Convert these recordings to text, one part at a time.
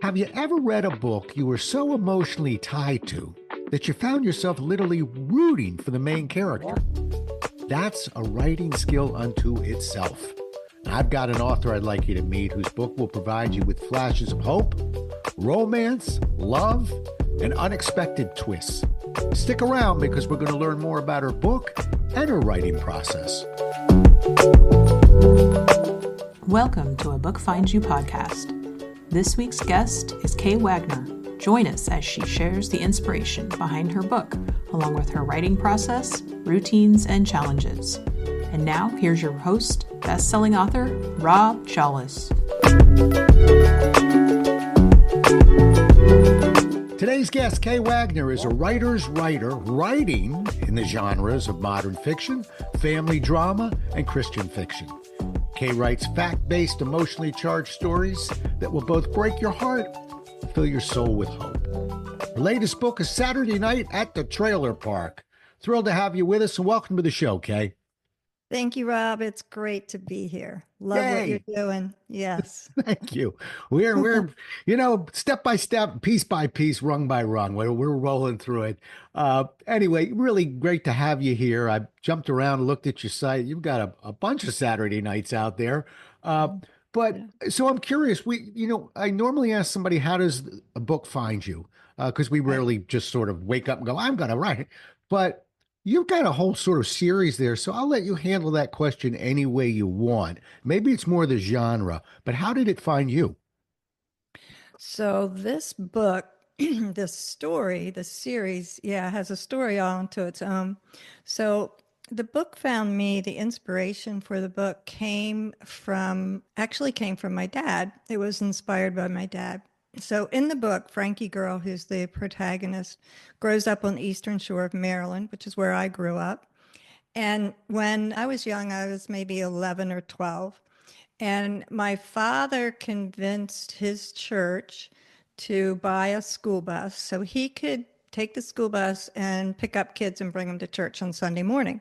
Have you ever read a book you were so emotionally tied to that you found yourself literally rooting for the main character? That's a writing skill unto itself. I've got an author I'd like you to meet whose book will provide you with flashes of hope, romance, love, and unexpected twists. Stick around because we're going to learn more about her book and her writing process. Welcome to A Book Finds You podcast. This week's guest is Kae Wagner. Join us as she shares the inspiration behind her book, along with her writing process, routines, and challenges. And now, here's your host, best-selling author, Rob Jolles. Today's guest, Kae Wagner, is a writer's writer, writing in the genres of modern fiction, family drama, and Christian fiction. Kae writes fact-based, emotionally charged stories that will both break your heart and fill your soul with hope. Her latest book is Saturday Night at the Trailer Park. Thrilled to have you with us, and welcome to the show, Kae. Thank you, Rob. It's great to be here. Love what you're doing. Yes. Thank you. We're step by step, piece by piece, rung by rung. We're rolling through it. Anyway, really great to have you here. I jumped around and looked at your site. You've got a bunch of Saturday nights out there. So I'm curious. I normally ask somebody, how does a book find you? Because we rarely just sort of wake up and go, I'm going to write. But you've got a whole sort of series there, so I'll let you handle that question any way you want. Maybe it's more the genre, but how did it find you? So this book, this story, the series, has a story all unto its own. So the book found me, the inspiration for the book came from my dad. It was inspired by my dad. So in the book, Frankie Girl, who's the protagonist, grows up on the eastern shore of Maryland, which is where I grew up. And when I was young, I was maybe 11 or 12. And my father convinced his church to buy a school bus so he could take the school bus and pick up kids and bring them to church on Sunday morning.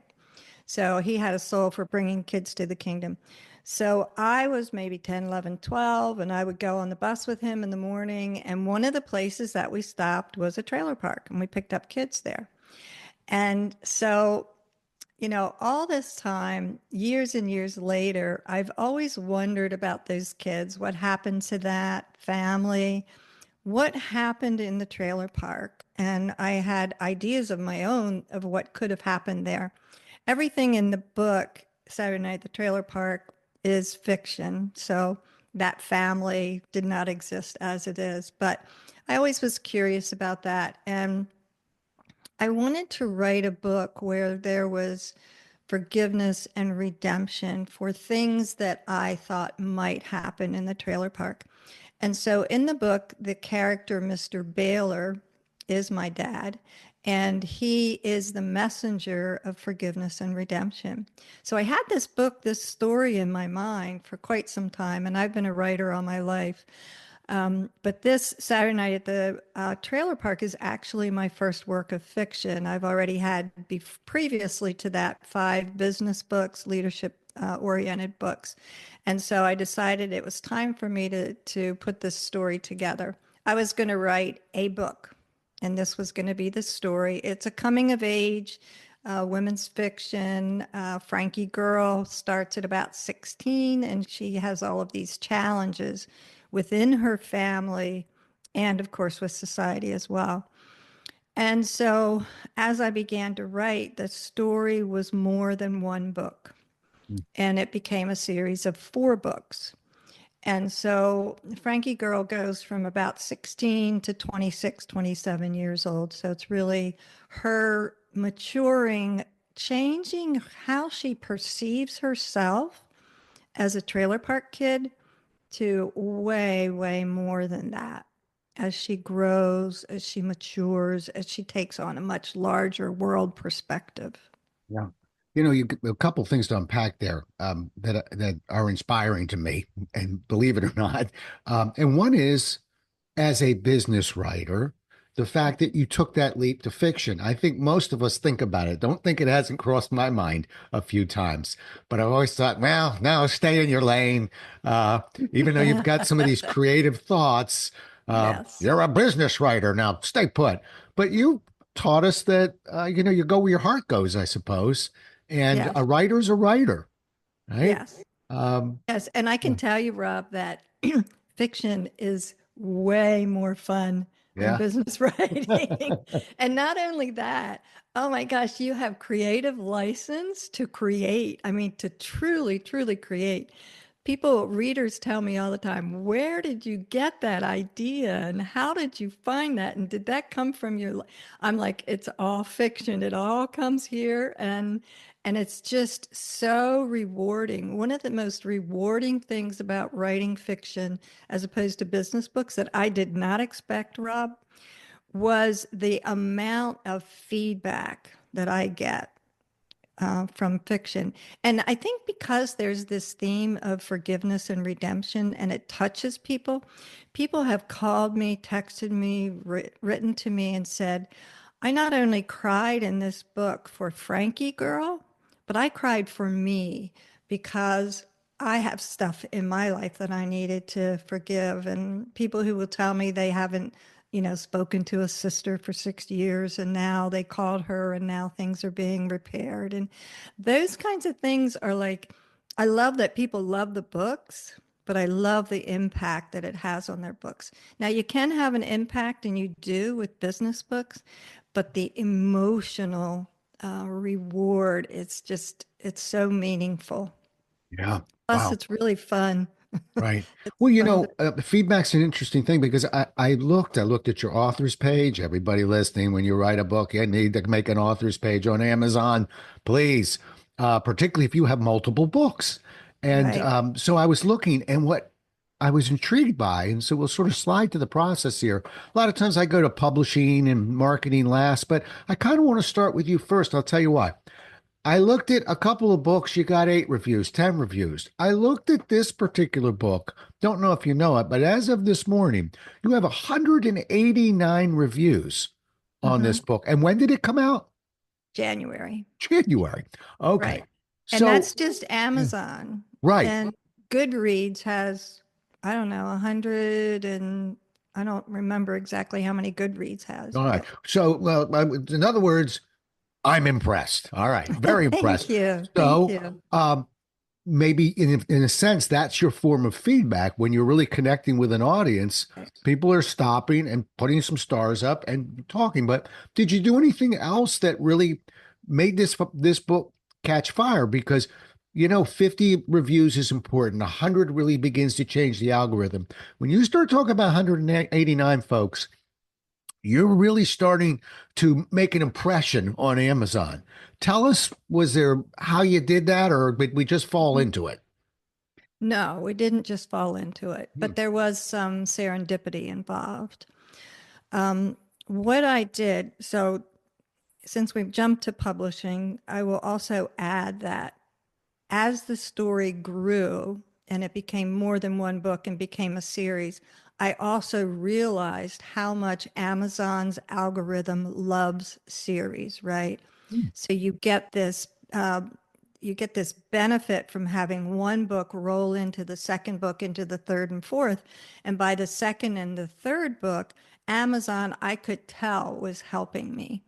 So he had a soul for bringing kids to the kingdom. So I was maybe 10, 11, 12, and I would go on the bus with him in the morning. And one of the places that we stopped was a trailer park, and we picked up kids there. And so, all this time, years and years later, I've always wondered about those kids, what happened to that family, what happened in the trailer park. And I had ideas of my own of what could have happened there. Everything in the book, Saturday Night at the Trailer Park, is fiction. So that family did not exist as it is. But I always was curious about that. And I wanted to write a book where there was forgiveness and redemption for things that I thought might happen in the trailer park. And so in the book, the character, Mr. Baylor, is my dad. And he is the messenger of forgiveness and redemption. So I had this story in my mind for quite some time, and I've been a writer all my life. But this Saturday Night at the Trailer Park is actually my first work of fiction. I've already had, previously to that, 5 business books, leadership-oriented books. And so I decided it was time for me to put this story together. I was going to write a book. And this was going to be the story. It's a coming of age, women's fiction. Frankie Girl starts at about 16, and she has all of these challenges within her family and, of course, with society as well. And so as I began to write, the story was more than one book, and it became a series of 4 books. And so Frankie Girl goes from about 16 to 26, 27 years old. So it's really her maturing, changing how she perceives herself as a trailer park kid to way, way more than that. As she grows, as she matures, as she takes on a much larger world perspective. Yeah. You a couple things to unpack there that are inspiring to me, and believe it or not. And one is, as a business writer, the fact that you took that leap to fiction. I think most of us think about it. Don't think it hasn't crossed my mind a few times, but I've always thought, well, no, stay in your lane. Even though you've got some of these creative thoughts, Yes. You're a business writer now. Stay put. But you taught us that you go where your heart goes, I suppose. And a Yes. writer's a writer, right? Yes. Um, Yes. And I can tell you, Rob, that fiction is way more fun than yeah. business writing. And not only that, oh my gosh, you have creative license to create. I mean, to truly, truly create. People, readers tell me all the time, where did you get that idea and how did you find that? And did that come from I'm like, it's all fiction. It all comes here and it's just so rewarding. One of the most rewarding things about writing fiction as opposed to business books that I did not expect, Rob, was the amount of feedback that I get from fiction. And I think because there's this theme of forgiveness and redemption and it touches people, people have called me, texted me, written to me and said, I not only cried in this book for Frankie Girl, but I cried for me because I have stuff in my life that I needed to forgive. And people who will tell me they haven't, spoken to a sister for 6 years and now they called her and now things are being repaired. And those kinds of things are like, I love that people love the books, but I love the impact that it has on their books. Now, you can have an impact, and you do with business books, but the emotional reward, it's so meaningful. Yeah. Plus, Wow. it's really fun. Right. It's Well, fun to, feedback's an interesting thing because I looked at your author's page. Everybody listening, when you write a book, you need to make an author's page on Amazon, please. Particularly if you have multiple books. And right. so I was looking, and what I was intrigued by, and so we'll sort of slide to the process here. A lot of times I go to publishing and marketing last, but I kind of want to start with you first. I'll tell you why. I looked at a couple of books. You got 8 reviews, 10 reviews. I looked at this particular book. Don't know if you know it, but as of this morning, you have 189 reviews on Hmm. this book. And when did it come out? January. January. Okay. Right. And So, that's just yeah, Amazon. right. And Goodreads has, I don't know, 100 and I don't remember exactly how many Goodreads has, All right. but So, well, in other words, I'm impressed. All right. Very thank impressed. you. Thank So, you. maybe in a sense that's your form of feedback when you're really connecting with an audience. People are stopping and putting some stars up and talking. But did you do anything else that really made this book catch fire? Because 50 reviews is important. 100 really begins to change the algorithm. When you start talking about 189 folks, you're really starting to make an impression on Amazon. Tell us, was there how you did that, or did we just fall Mhm. into it? No, we didn't just fall into it, Hmm. but there was some serendipity involved. Um, what I did, so since we've jumped to publishing, I will also add that as the story grew and it became more than one book and became a series, I also realized how much Amazon's algorithm loves series, right? So you get this benefit from having one book roll into the second book, into the third and fourth. And by the second and the third book, Amazon, I could tell, was helping me.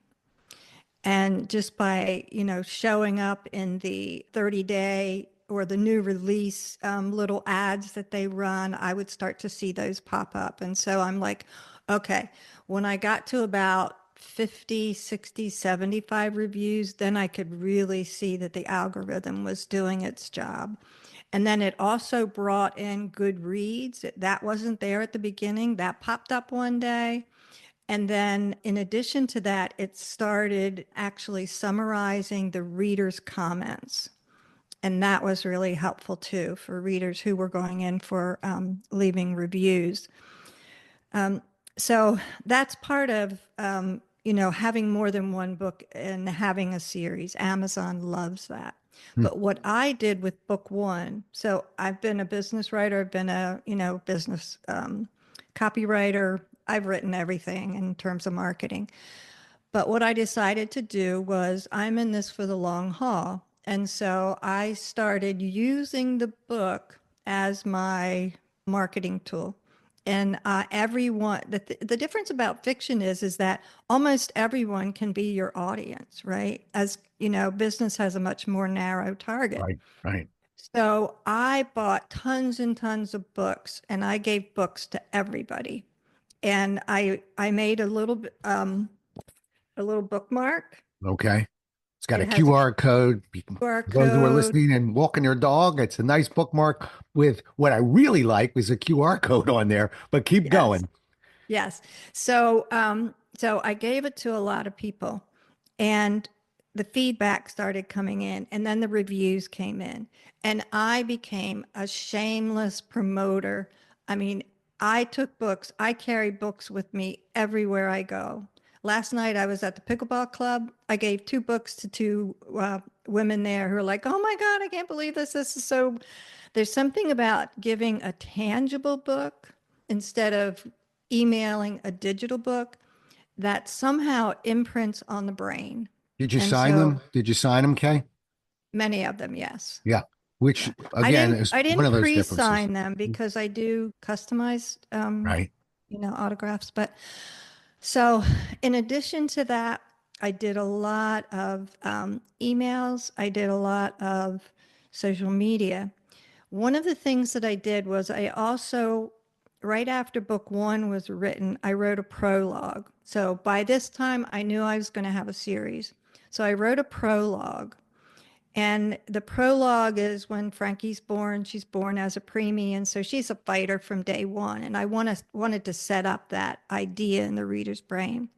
And just by, showing up in the 30-day or the new release little ads that they run, I would start to see those pop up. And so I'm like, okay, when I got to about 50, 60, 75 reviews, then I could really see that the algorithm was doing its job. And then it also brought in Goodreads. That wasn't there at the beginning. That popped up one day. And then, in addition to that, it started actually summarizing the readers' comments. And that was really helpful too for readers who were going in for leaving reviews. So that's part of, having more than one book and having a series. Amazon loves that. Hmm. But what I did with book one, so I've been a business writer, I've been a, business copywriter. I've written everything in terms of marketing. But what I decided to do was I'm in this for the long haul. And so I started using the book as my marketing tool. And everyone, the difference about fiction is that almost everyone can be your audience, right? As you know, business has a much more narrow target. Right, right. So I bought tons and tons of books, and I gave books to everybody. And I made a little bookmark. Okay. It's got It a has a QR code. QR For those who are code. listening and walking their dog, it's a nice bookmark with what I really like is a QR code on there, but keep Yes. going. Yes. So I gave it to a lot of people, and the feedback started coming in, and then the reviews came in, and I became a shameless promoter. I mean, I carry books with me everywhere I go. Last night I was at the pickleball club. I gave two books to two women there who are like, "Oh my God, I can't believe this. This is so." There's something about giving a tangible book instead of emailing a digital book that somehow imprints on the brain. Did you And sign so them? Did you sign them, Kay? many of them, yes. Yeah. Which Yeah. again is I one didn't of those differences. pre-sign them because I do customized Right. autographs. But so in addition to that, I did a lot of emails. I did a lot of social media. One of the things that I did was I also, right after book one was written, I wrote a prologue. So by this time, I knew I was going to have a series. So I wrote a prologue. And the prologue is when Frankie's born. She's born as a preemie, and so she's a fighter from day one. And wanted to set up that idea in the reader's brain.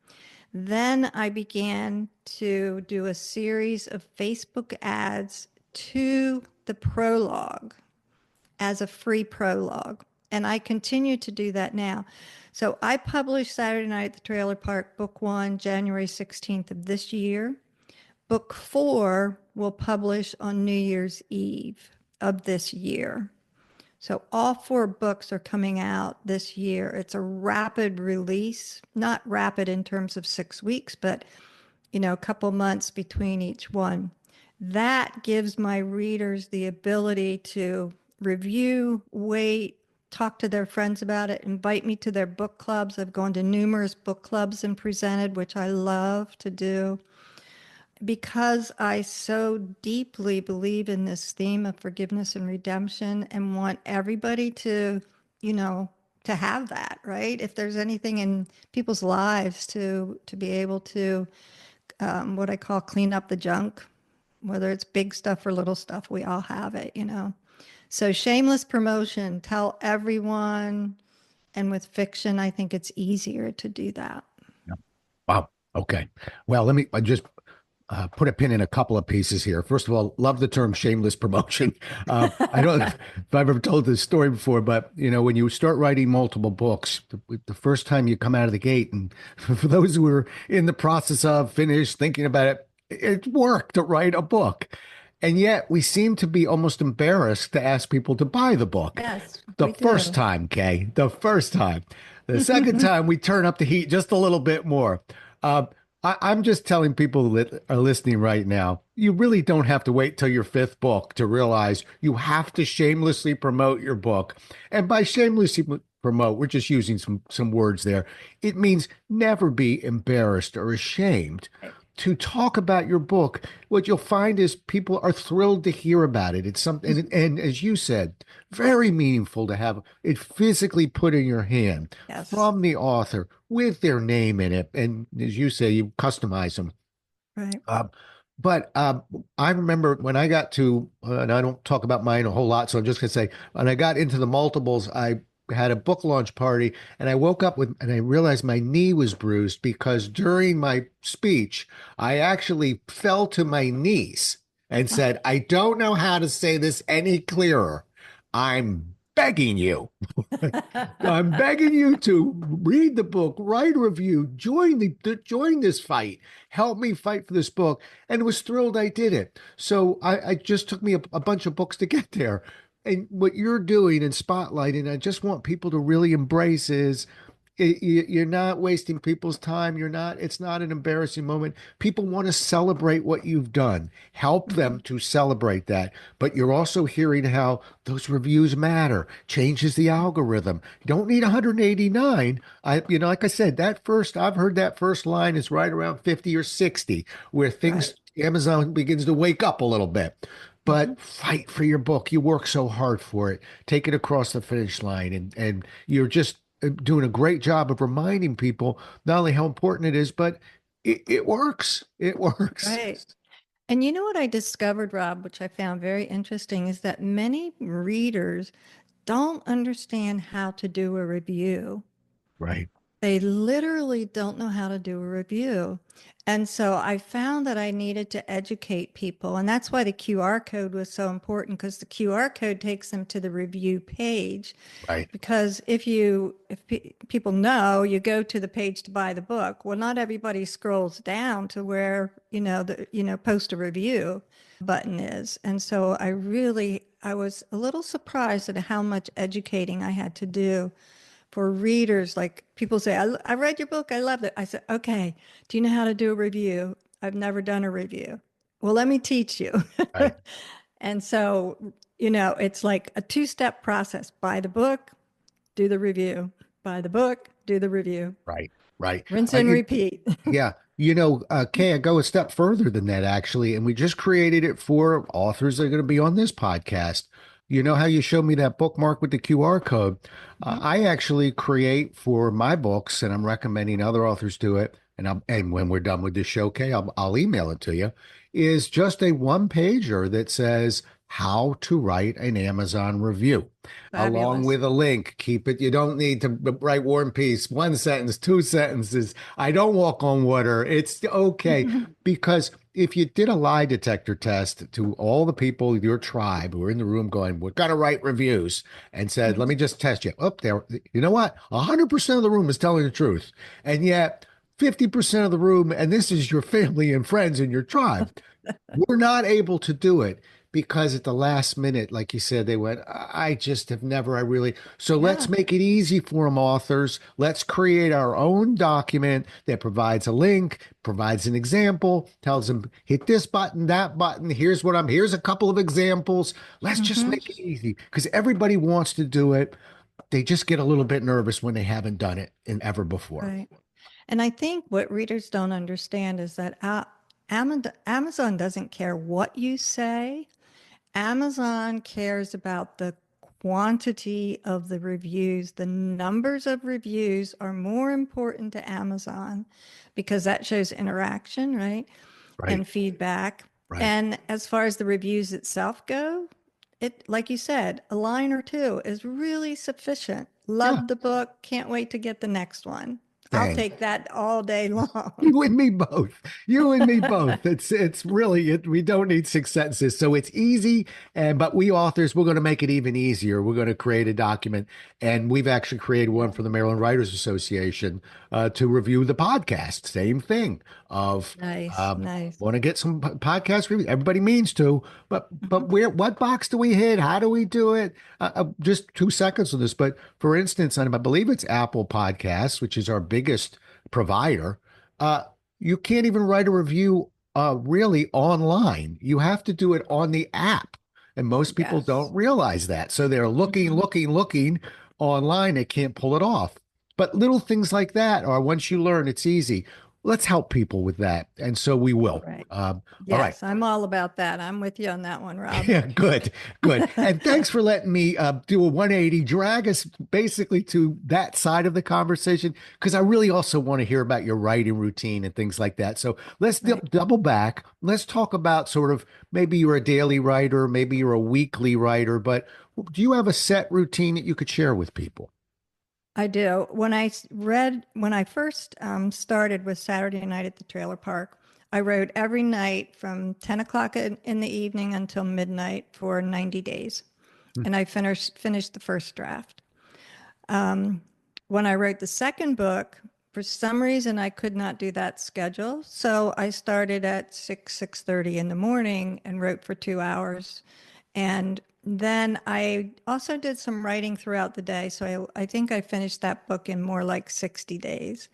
Then I began to do a series of Facebook ads to the prologue as a free prologue. And I continue to do that now. So I published Saturday Night at the Trailer Park, book one, January 16th of this year. Book four will publish on New Year's Eve of this year. So all four books are coming out this year. It's a rapid release, not rapid in terms of 6 weeks, but a couple months between each one. That gives my readers the ability to review, wait, talk to their friends about it, invite me to their book clubs. I've gone to numerous book clubs and presented, which I love to do because I so deeply believe in this theme of forgiveness and redemption and want everybody to, you know, to have that, right? If there's anything in people's lives to be able to what I call clean up the junk, whether it's big stuff or little stuff, we all have it. So shameless promotion, tell everyone. And with fiction, I think it's easier to do that. Yeah. Wow. Okay. Well, let me just put a pin in a couple of pieces here. First of all, love the term shameless promotion. I don't know if I've ever told this story before, but when you start writing multiple books, the first time you come out of the gate, and for those who are in the process of finished thinking about it, it's work to write a book. And yet we seem to be almost embarrassed to ask people to buy the book. Yes, The we first do. time, Kay, the first time. The second time, we turn up the heat just a little bit more. I'm just telling people that are listening right now, you really don't have to wait till your fifth book to realize you have to shamelessly promote your book. And by shamelessly promote, we're just using some words there. It means never be embarrassed or ashamed to talk about your book. What you'll find is people are thrilled to hear about it. It's something, and as you said, very meaningful to have it physically put in your hand Yes, from the author with their name in it. And as you say, you customize them. right. Um, but I remember when I got to, and I don't talk about mine a whole lot, so I'm just going to say, when I got into the multiples, I had a book launch party and I woke up and I realized my knee was bruised because during my speech, I actually fell to my knees and said, I don't know how to say this any clearer. I'm begging you. I'm begging you to read the book, write a review, join this fight, help me fight for this book, and was thrilled I did it. So I just took me a bunch of books to get there. And what you're doing and spotlighting, I just want people to really embrace is You're not wasting people's time. It's not an embarrassing moment. People want to celebrate what you've done. Help them Mhm. to celebrate that. But you're also hearing how those reviews matter, changes the algorithm. You don't need 189. Like I said, I've heard that first line is right around 50 or 60, where Right. Amazon begins to wake up a little bit. Hmm. But fight for your book. You work so hard for it. Take it across the finish line, and you're just doing a great job of reminding people not only how important it is, but it works. It works. Right. And you know what I discovered, Rob, which I found very interesting, is that many readers don't understand how to do a review. Right. They literally don't know how to do a review. And so I found that I needed to educate people. And that's why the QR code was so important, because the QR code takes them to the review page. Right. Because if people know, you go to the page to buy the book. Well, not everybody scrolls down to where, post a review button is. And so I was a little surprised at how much educating I had to do for readers. Like people say, I read your book, I loved it. I said, okay, do you know how to do a review? I've never done a review. Well, let me teach you. Right. And so, it's like a two-step process. Buy the book, do the review. Buy the book, do the review. Right. Right. Rinse Uh, and you, repeat. Yeah, Kay, I go a step further than that actually, and we just created it for authors that are going to be on this podcast. You know how you showed me that bookmark with the QR code? Mhm. I actually create for my books, and I'm recommending other authors do it. And when we're done with this show, Kay, I'll email it to you. Is just a one pager that says how to write an Amazon review along Fabulous. with a link. Keep it. You don't need to write War and Peace, one sentence, two sentences. I don't walk on water. It's okay. Because if you did a lie detector test to all the people, your tribe who are in the room going, we're going to write reviews, and said, let Mhm. me just test you. Up there, you know what? 100% of the room is telling the truth. And yet, 50% of the room, and this is your family and friends in your tribe, we're not able to do it because at the last minute, like you said, they went, I just have never, I really. So let's Yeah. make it easy for them, authors. Let's create our own document that provides a link, provides an example, tells them, hit this button, that button. Here's a couple of examples. Let's just Hmm. make it easy because everybody wants to do it. They just get a little bit nervous when they haven't done it in ever before. Right. And I think what readers don't understand is that Amazon doesn't care what you say. Amazon cares about the quantity of the reviews. The numbers of reviews are more important to Amazon because that shows interaction, right? Right, And feedback. right. And as far as the reviews itself go, like you said, a line or two is really sufficient. Yeah, Love the book. Can't wait to get the next one. I'll dang. take that all day long. You and me both. You and me both. It's really we don't need six sentences. So it's easy. And but we authors, we're going to make it even easier. We're going to create a document. And we've actually created one for the Maryland Writers Association to review the podcast. Same thing of Nice, nice. want to get some podcast reviews. Everybody means to, but Mhm. what box do we hit? How do we do it? Just 2 seconds on this. But for instance, I believe it's Apple Podcasts, which is our biggest provider, uh, you can't even write a review really online. You have to do it on the app. And most people Yes. don't realize that. So they're looking, Mhm. looking, looking online. They can't pull it off. But little things like that are once you learn, it's easy. Let's help people with that. And so we will. Right. All right. Yes, I'm all about that. I'm with you on that one, Rob. Yeah, good, good. And thanks for letting me do a 180, drag us basically to that side of the conversation, because I really also want to hear about your writing routine and things like that. So let's Right. double back. Let's talk about sort of maybe you're a daily writer, maybe you're a weekly writer, but do you have a set routine that you could share with people? I do. When I first started with Saturday Night at the Trailer Park, I wrote every night from 10 o'clock in the evening until midnight for 90 days. Hmm. And I finished the first draft. When I wrote the second book, for some reason I could not do that schedule. So I started at 6:30 in the morning and wrote for 2 hours. And then I also did some writing throughout the day. So I think I finished that book in more like 60 days.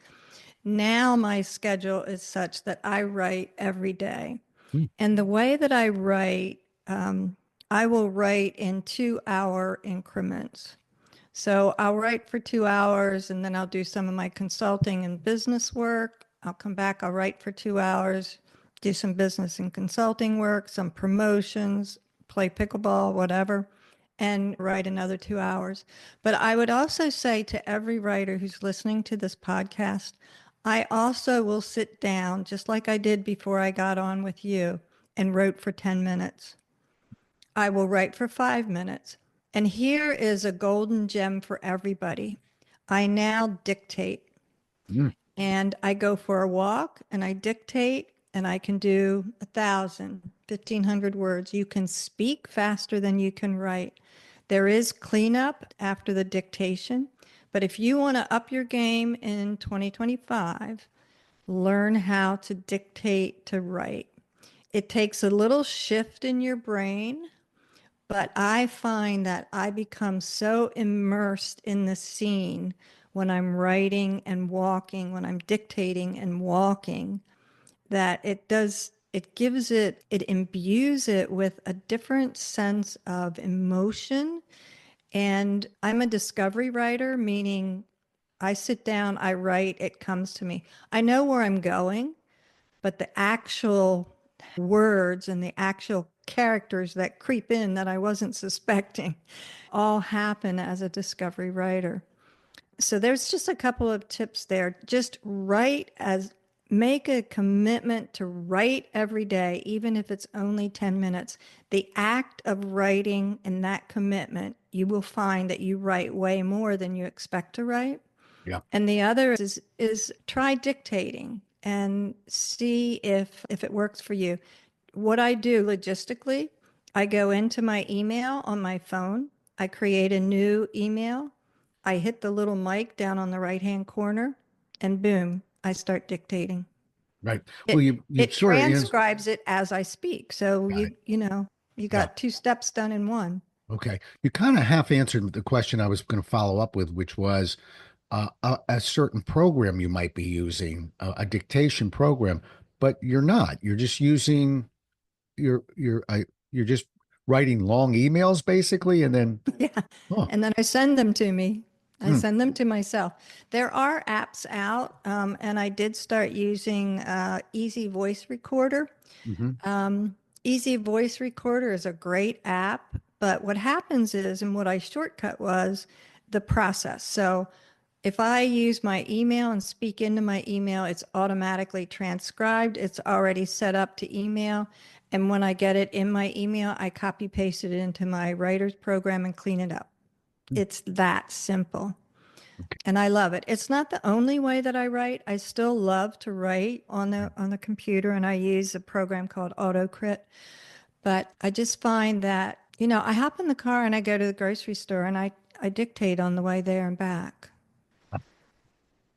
Now my schedule is such that I write every day. Hmm. And the way that I write, I will write in 2 hour increments. So I'll write for 2 hours and then I'll do some of my consulting and business work. I'll come back, I'll write for 2 hours, do some business and consulting work, some promotions, play pickleball, whatever, and write another 2 hours. But I would also say to every writer who's listening to this podcast, I also will sit down, just like I did before I got on with you, and wrote for 10 minutes. I will write for 5 minutes. And here is a golden gem for everybody. I now dictate Hmm. and I go for a walk and I dictate and I can do 1,500 words. You can speak faster than you can write. There is cleanup after the dictation, but if you want to up your game in 2025, learn how to dictate to write. It takes a little shift in your brain, but I find that I become so immersed in the scene when I'm writing and walking, when I'm dictating and walking, that it gives it, it imbues it with a different sense of emotion. And I'm a discovery writer, meaning I sit down, I write, it comes to me. I know where I'm going, but the actual words and the actual characters that creep in that I wasn't suspecting all happen as a discovery writer. So there's just a couple of tips there. Just write as make a commitment to write every day, even if it's only 10 minutes. The act of writing and that commitment, you will find that you write way more than you expect to write. Yeah. And the other is try dictating and see if it works for you. What I do logistically, I go into my email on my phone, I create a new email, I hit the little mic down on the right-hand corner, and boom, I start dictating. Right. Well, It you it sort of transcribes it as I speak. So got it. you Yeah. got two steps done in one. Okay. You kind of half answered the question I was going to follow up with, which was a certain program you might be using, a dictation program, but you're not. You're just using you're just writing long emails basically, and then Yeah. oh, And then I send them to me. I hmm, send them to myself. There are apps out, and I did start using Easy Voice Recorder. hmm, Um, Easy Voice Recorder is a great app, but what happens is, and what I shortcut was the process. So if I use my email and speak into my email, it's automatically transcribed. It's already set up to email. And when I get it in my email, I copy paste it into my writer's program and clean it up. It's that simple. And I love it. It's not the only way that I write. I still love to write on the computer and I use a program called AutoCrit. But I just find that, I hop in the car and I go to the grocery store and I dictate on the way there and back.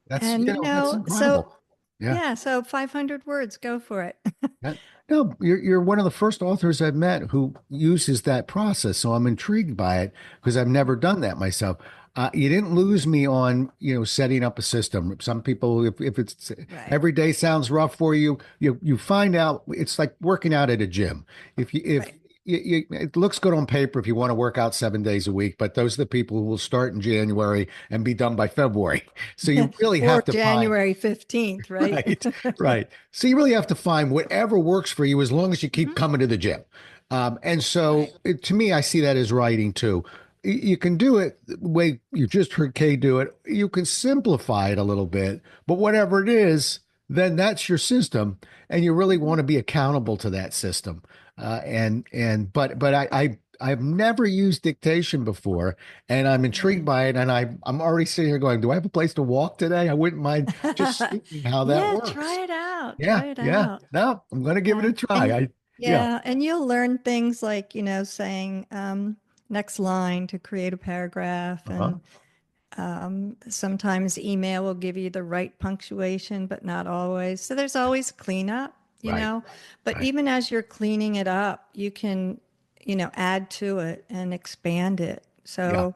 that's And that's so incredible. Yeah. yeah, so 500 words, go for it. No, you're one of the first authors I've met who uses that process, so I'm intrigued by it because I've never done that myself. You didn't lose me on, setting up a system. Some people, if it's Right. every day sounds rough for you, you find out it's like working out at a gym. If Right. it looks good on paper if you want to work out 7 days a week, but those are the people who will start in January and be done by February. So you really Or have to find. January 15th, right? Right, right. So you really have to find whatever works for you as long as you keep Mhm. coming to the gym. And so Right. to me, I see that as writing too. You can do it the way you just heard Kay do it. You can simplify it a little bit, but whatever it is, then that's your system, and you really want to be accountable to that system. But I've never used dictation before, and I'm intrigued Yeah. by it. And I'm already sitting here going, "Do I have a place to walk today? I wouldn't mind just seeing how that Yeah, try works." it out. Yeah, Try it yeah. out. No, I'm going to give it Yeah. a try. And Yeah, yeah, and you'll learn things like, saying next line to create a paragraph. uh-huh. And sometimes email will give you the right punctuation, but not always. So there's always cleanup. Right, But right. even as you're cleaning it up, you can, add to it and expand it. Yeah. So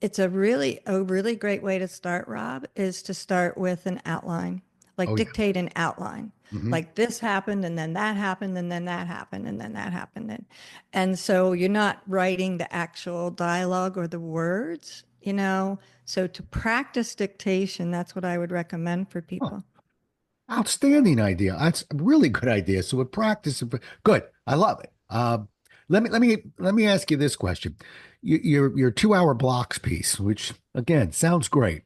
it's a really great way to start, Rob, is to start with an outline, like Oh, yeah. dictate an outline. Hmm. Like this happened, and then that happened, and then that happened, and then that happened. And so you're not writing the actual dialogue or the words. So to practice dictation, that's what I would recommend for Huh. people. Outstanding idea. That's a really good idea. So with practice, good. I love it. Let me ask you this question. Your 2 hour blocks piece, which again sounds great.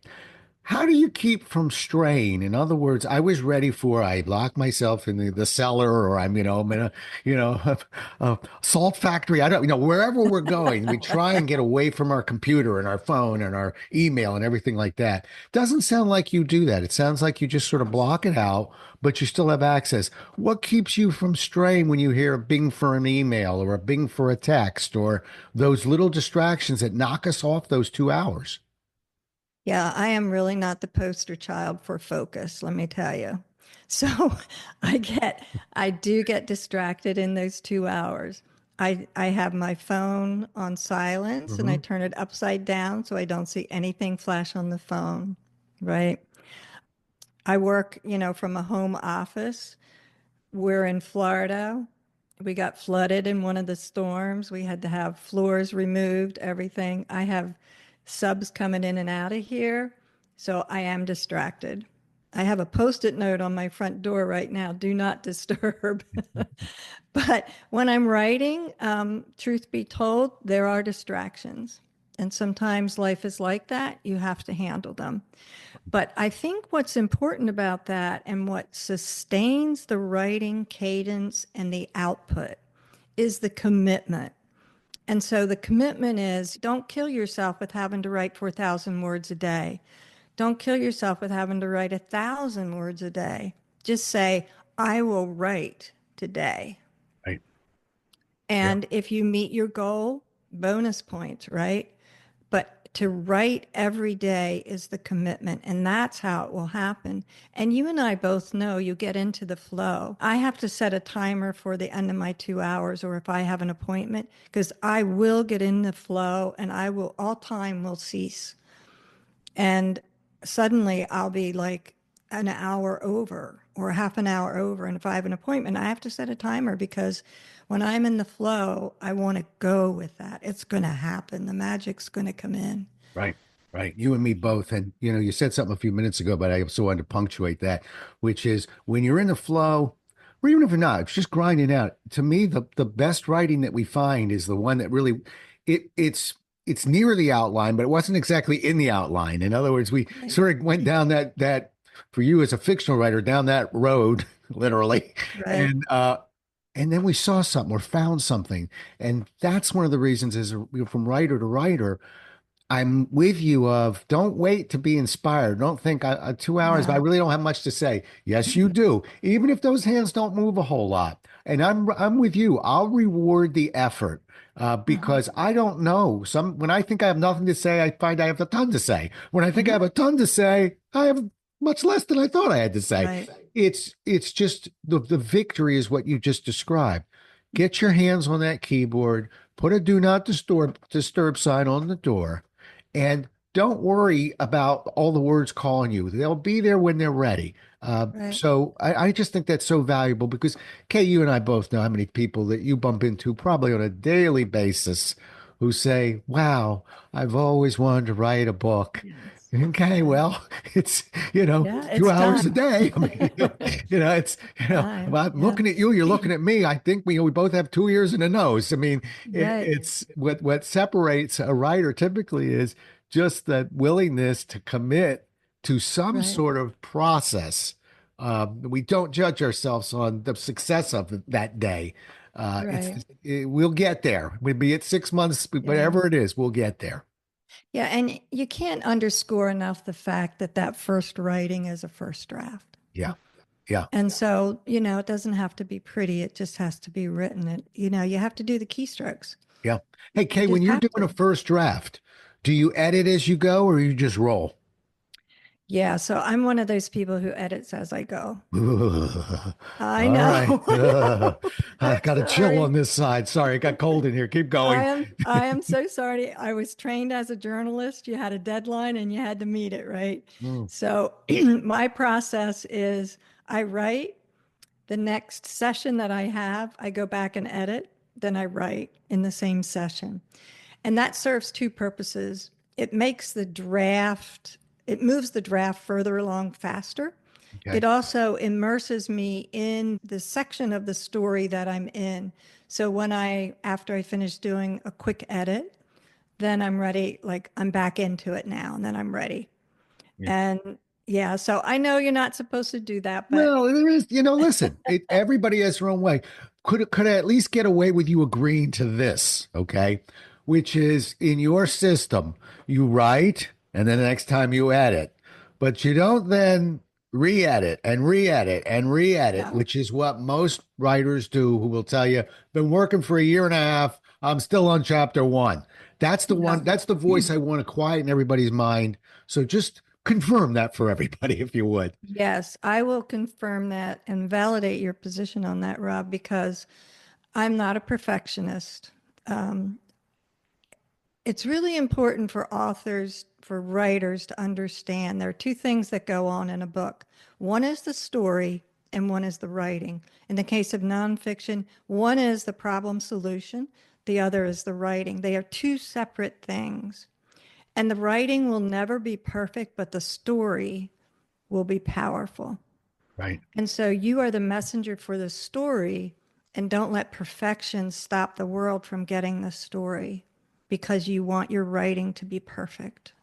How do you keep from straying? In other words, I was ready for I lock myself in the cellar, or I'm in a salt factory. I don't, wherever we're going, we try and get away from our computer and our phone and our email and everything like that. Doesn't sound like you do that. It sounds like you just sort of block it out, but you still have access. What keeps you from straying when you hear a bing for an email or a bing for a text or those little distractions that knock us off those 2 hours? Yeah, I am really not the poster child for focus, let me tell you. So I get, I do get distracted in those 2 hours. I have my phone on silence and I Hmm. turn it upside down so I don't see anything flash on the phone, right? I work, from a home office. We're in Florida. We got flooded in one of the storms. We had to have floors removed, everything. I have subs coming in and out of here, so I am distracted. I have a post-it note on my front door right now, do not disturb. But when I'm writing, truth be told, there are distractions. And sometimes life is like that. You have to handle them. But I think what's important about that and what sustains the writing cadence and the output is the commitment. And so the commitment is don't kill yourself with having to write 4,000 words a day. Don't kill yourself with having to write 1,000 words a day. Just say, I will write today. Right. Yeah. And if you meet your goal, bonus points, right? But to write every day is the commitment, and that's how it will happen. And you and I both know you get into the flow. I have to set a timer for the end of my 2 hours, or if I have an appointment, because I will get in the flow and all time will cease. And suddenly I'll be like an hour over or half an hour over. And if I have an appointment, I have to set a timer because when I'm in the flow, I want to go with that. It's going to happen. The magic's going to come in. Right, right. You and me both. And you said something a few minutes ago, but I also wanted to punctuate that, which is when you're in the flow, or even if you're not, it's just grinding out. To me, the best writing that we find is the one that really it's near the outline, but it wasn't exactly in the outline. In other words, we Right. sort of went down that for you as a fictional writer, down that road, literally. Right. And then we saw something or found something. And that's one of the reasons is from writer to writer. I'm with you of don't wait to be inspired. Don't think 2 hours, but I No. really don't have much to say. Yes, you do. Even if those hands don't move a whole lot. And I'm with you. I'll reward the effort Uh-huh. because I don't know. When I think I have nothing to say, I find I have a ton to say. When I think I Hmm. have a ton to say, I have much less than I thought I had to say. Right. It's just the victory is what you just described. Get your hands on that keyboard, put a do not disturb sign on the door, and don't worry about all the words calling you. They'll be there when they're ready. Right. So I just think that's so valuable because, Kay, you and I both know how many people that you bump into probably on a daily basis who say, wow, I've always wanted to write a book. Yes. Okay, Yeah. well, it's, Yeah. two It's hours a time. day. I mean, it's, Time. well, I'm Yeah. looking at you, you're looking at me. I think we both have 2 ears and a nose. I mean, Right. it's what separates a writer typically is just that willingness to commit to some Right. sort of process. We don't judge ourselves on the success of that day. Right. We'll get there. We'll be at 6 months, Yeah. whatever it is, we'll get there. Yeah, and you can't underscore enough the fact that that first writing is a first draft. Yeah, yeah, And so, it doesn't have to be pretty. It just has to be written. You have to do the keystrokes. yeah. Hey, You Kay, when just you're have doing a to. first draft, do you edit as you go or you just roll? Yeah, so I'm one of those people who edits as I go. I All right. know. I I'm got a chill on sorry. this side. Sorry, it got cold in here. Keep going. I am so sorry. I was trained as a journalist. You had a deadline and you had to meet it, right? Mm, So my process is I write the next session that I have, I go back and edit, then I write in the same session. And that serves two purposes. It makes the draft, it moves the draft further along faster. okay. It also immerses me in the section of the story that I'm in. So after I finish doing a quick edit, then I'm ready, like I'm back into it now, and then I'm ready. Yeah. And yeah, so I know you're not supposed to do that, but Well, there is, listen, everybody has their own way. Could I at least get away with you agreeing to this, okay? Which is in your system, you write and then the next time you edit, but you don't then re-edit and re-edit and re-edit, yeah, which is what most writers do who will tell you, been working for a year and a half, I'm still on chapter one. That's the yeah. one, that's the voice I want to quiet in everybody's mind. So just confirm that for everybody, if you would. Yes, I will confirm that and validate your position on that, Rob, because I'm not a perfectionist. Um, it's really important for authors, for writers to understand there are two things that go on in a book. One is the story, and one is the writing. In the case of nonfiction, one is the problem solution, the other is the writing. They are two separate things. And the writing will never be perfect, but the story will be powerful. Right. And so you are the messenger for the story, and don't let perfection stop the world from getting the story because you want your writing to be perfect.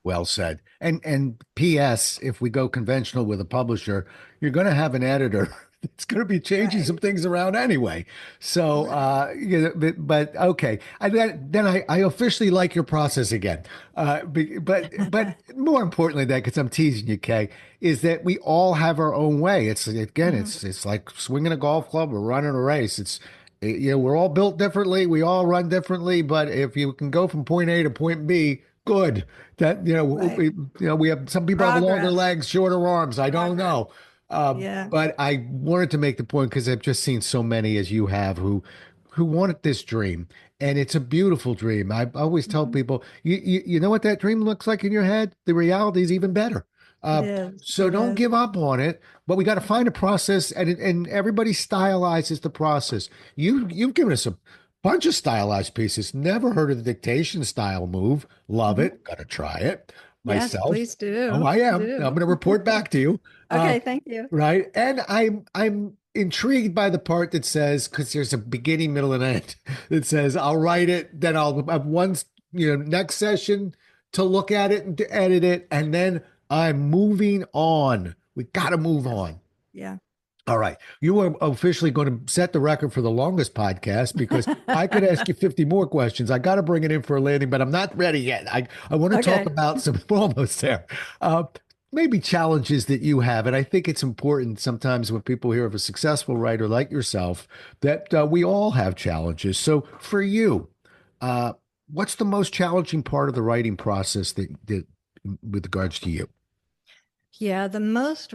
Well said. And P.S. If we go conventional with a publisher, you're going to have an editor that's going to be changing some Right. things around anyway. So, Right. but okay. Then I officially like your process again. But more importantly, that because I'm teasing you, Kay, is that we all have our own way. It's again, Mhm. it's like swinging a golf club or running a race. We're all built differently. We all run differently. But if you can go from point A to point B, good. That Right. we have some people have longer Progress. legs, shorter arms. I don't Progress. know, uh, Yeah. but I wanted to make the point because I've just seen so many as you have who wanted this dream, and it's a beautiful dream. I always tell Mhm. people, you know what that dream looks like in your head. The reality is even better. It Uh, is. so It don't is. give up on it. But we got to find a process, and everybody stylizes the process. You've given us a bunch of stylized pieces. Never heard of the dictation style move. Love Mhm. it. Gotta try it Yes, myself. please Oh, do. I am. I'm Do. going to report back to you. Uh, Okay, thank you. right. And I'm intrigued by the part that says because there's a beginning, middle, and end that says I'll write it, then I'll have one, next session to look at it and to edit it, and then I'm moving on. We got to move Yes. on. Yeah. All right. You are officially going to set the record for the longest podcast because I could ask you 50 more questions. I got to bring it in for a landing, but I'm not ready yet. I want to talk Okay. about some, we're almost there. Uh, Maybe challenges that you have. And I think it's important sometimes when people hear of a successful writer like yourself that we all have challenges. So for you, uh, what's the most challenging part of the writing process that with regards to you? Yeah, the most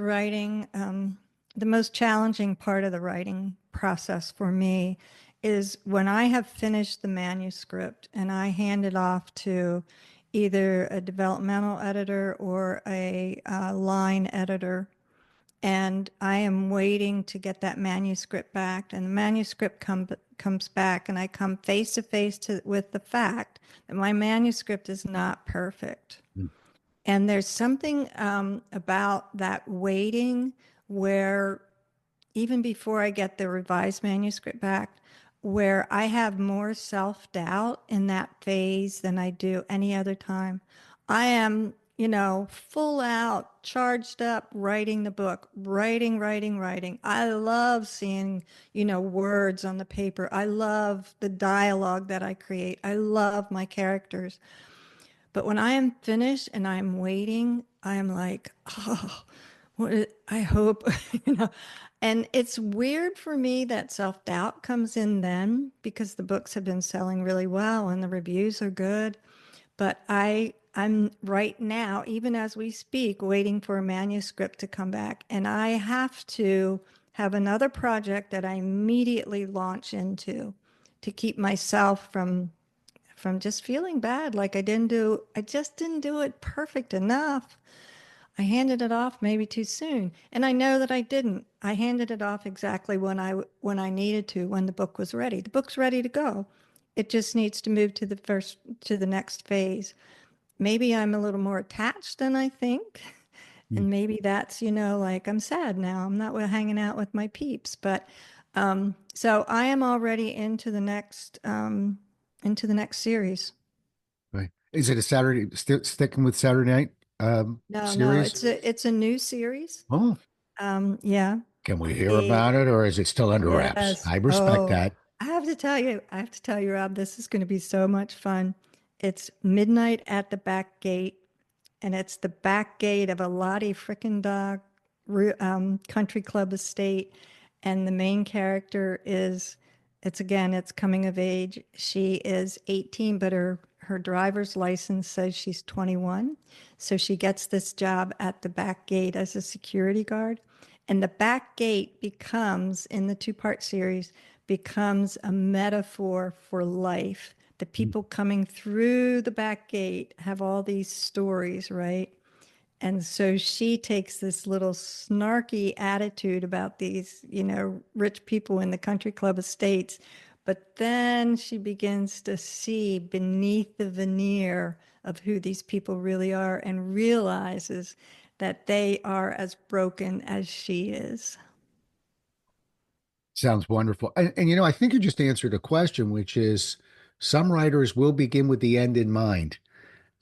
challenging part of the writing process for me is when I have finished the manuscript and I hand it off to either a developmental editor or a line editor, and I am waiting to get that manuscript back, and the manuscript comes back, and I come face to face with the fact that my manuscript is not perfect. And there's something about that waiting where even before I get the revised manuscript back, where I have more self-doubt in that phase than I do any other time. I am, full out, charged up, writing the book, writing, writing, writing. I love seeing, words on the paper. I love the dialogue that I create. I love my characters. But when I am finished and I'm waiting, I am like, oh, I hope, you know. And it's weird for me that self-doubt comes in then because the books have been selling really well and the reviews are good. But I'm right now, even as we speak, waiting for a manuscript to come back. And I have to have another project that I immediately launch into to keep myself from just feeling bad. Like I just didn't do it perfect enough. I handed it off maybe too soon. And I know that I didn't. I handed it off exactly when I needed to, when the book was ready. The book's ready to go. It just needs to move to the next phase. Maybe I'm a little more attached than I think. Mm. And maybe that's, like I'm sad now. I'm not hanging out with my peeps. But so I am already into the next series. Right. Is it a sticking with Saturday night No, series? it's a new series. Oh, Yeah. can we hear The about it, or is it still under wraps? Yes. I respect Oh, that. I have to tell you, Rob, this is going to be so much fun. It's Midnight at the Back Gate, and it's the back gate of a Lottie frickin' dog country club estate. And the main character it's coming of age. She is 18, but her driver's license says she's 21. So she gets this job at the back gate as a security guard. And the back gate becomes, in the two-part series, becomes a metaphor for life. The people coming through the back gate have all these stories, right? And so she takes this little snarky attitude about these, rich people in the country club estates. But then she begins to see beneath the veneer of who these people really are and realizes that they are as broken as she is. Sounds wonderful. And I think you just answered a question, which is some writers will begin with the end in mind.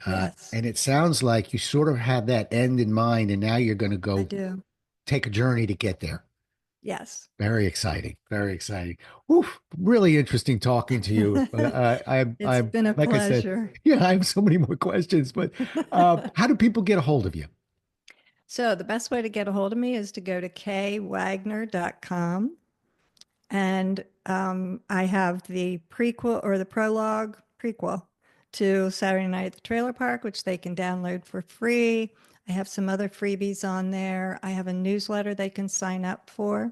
Yes, And it sounds like you sort of have that end in mind, and now you're going to I go do. take a journey to get there. Yes. Very exciting. Very exciting. Oof, really interesting talking to you. It's been a like I said, pleasure. yeah, I have so many more questions, but how do people get a hold of you? So the best way to get a hold of me is to go to kaewagner.com. And I have the prequel or the prologue prequel to Saturday Night at the Trailer Park, which they can download for free. I have some other freebies on there. I have a newsletter they can sign up for.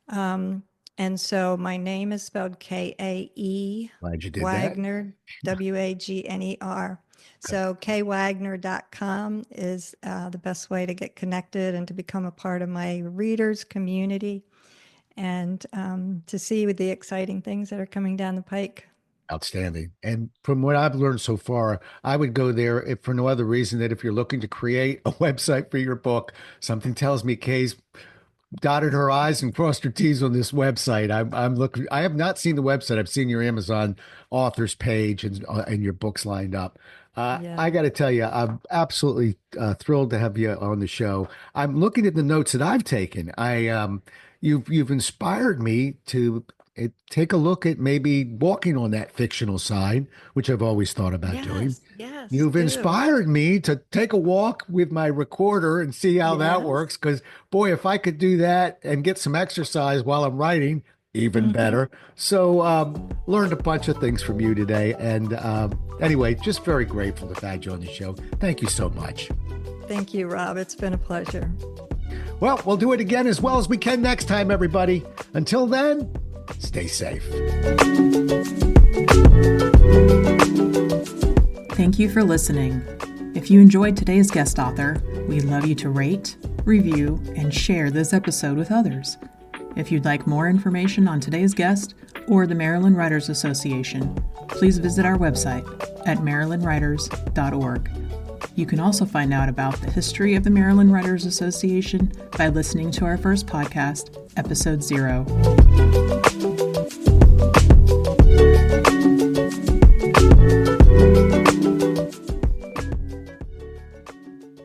Um, and so my name is spelled Kae Glad you did that. Wagner, Wagner. So kaewagner.com is the best way to get connected and to become a part of my readers community and to see with the exciting things that are coming down the pike. Outstanding. And from what I've learned so far, I would go there if for no other reason that if you're looking to create a website for your book, something tells me Kay's dotted her I's and crossed her T's on this website. I'm looking. I have not seen the website. I've seen your Amazon authors page and your books lined up. I Yeah. got to tell you, I'm absolutely thrilled to have you on the show. I'm looking at the notes that I've taken. You've inspired me to take a look at maybe walking on that fictional side, which I've always thought about doing. Yes. Yes. You've Do. inspired me to take a walk with my recorder and see how that Yes. works. Because, boy, if I could do that and get some exercise while I'm writing, even Hmm. better. So, learned a bunch of things from you today. And anyway, just very grateful to have had you on the show. Thank you so much. Thank you, Rob. It's been a pleasure. Well, we'll do it again as well as we can next time, everybody. Until then, stay safe. Thank you for listening. If you enjoyed today's guest author, we'd love you to rate, review, and share this episode with others. If you'd like more information on today's guest or the Maryland Writers Association, please visit our website at marylandwriters.org. You can also find out about the history of the Maryland Writers Association by listening to our first podcast, Episode 0.